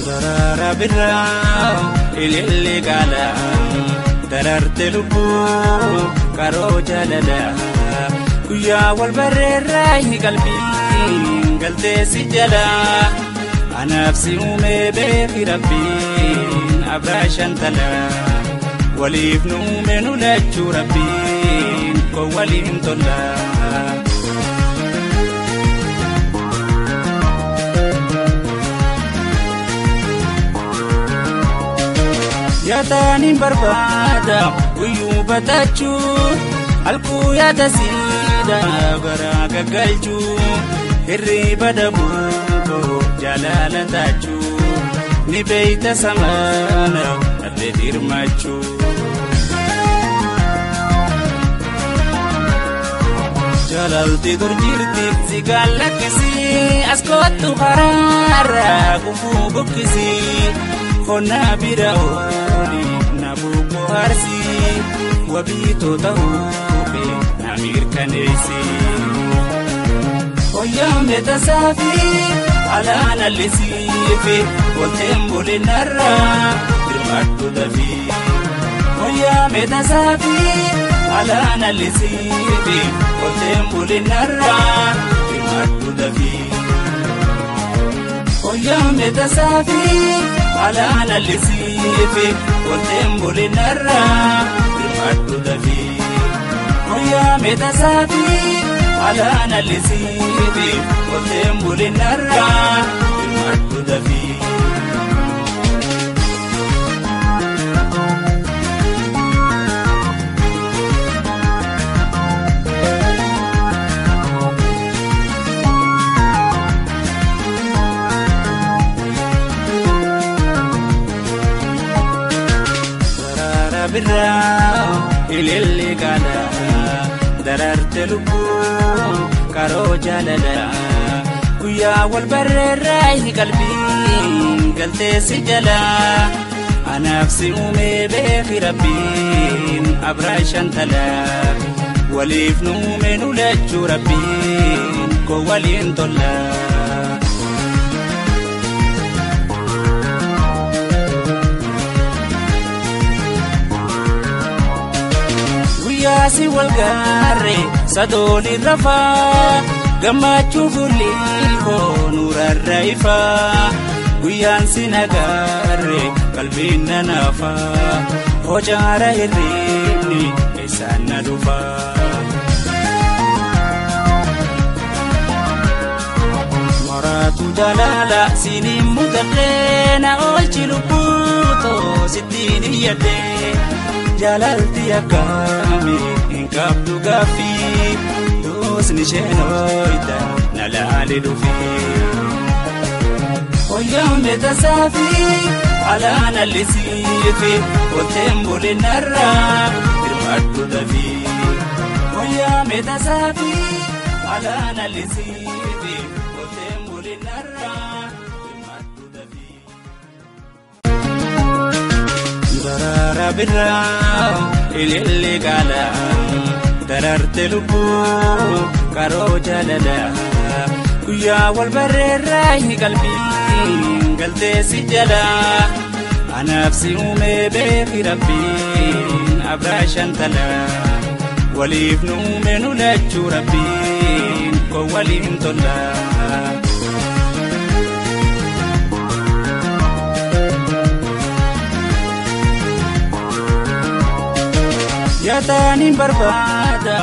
Darara birra ililli gala dararte lubu karo jalala kuya wal barra hi qalbi galte si jala anafsi ume be rabbi abrashan tala walif nu menu la rabbi ko walim tolla Yatani barbada uyubatachu alku yatasida baraka galchu hirribada buko jalalatachu ni beita samana adedirmachu jalalti durjirti zigalakisi askotu harara kufu bukisi khona birao nabuko harsi wabito tahubi namir kanesi oyame tasafi ala nalisifi woltembole narra dirmatu dafi oyame tasafi ala nalisifi woltembole narra dirmatu dafi oyame tasafi ala nalisifi woltembole narra dirmatu dafi oyame tasafi ala nalisifi woltembole narra dirmatu dafi birra ililli gala dararte lubu karo jalala kuya wal barra hi qalbi galte si jala anafsi ume be rabbi abrashan tala walif nu menu la rabbi ko walin tolla si walgare sadoli rafa gamachu fuliko nurarraifa guyan sinagare kalbina nafa hojara hirrini isana dufa maratu jalala sinim mutaqena olchilubuto sidini yade jalalti akami inkabdu gafi dosni shenoita nalali dufi oyame tasafi ala nalisifi woltembole narra dirmatu dafi oyame tasafi ala nalisifi woltembole narra dirmatu dafi darara birra ililli gala dararte lubu karo jalala kuya wal barra hi qalbi galte si jala anafsi ume be rabbi abrashan tala walif nu menu la rabbi ko walim tolla Yatani barbada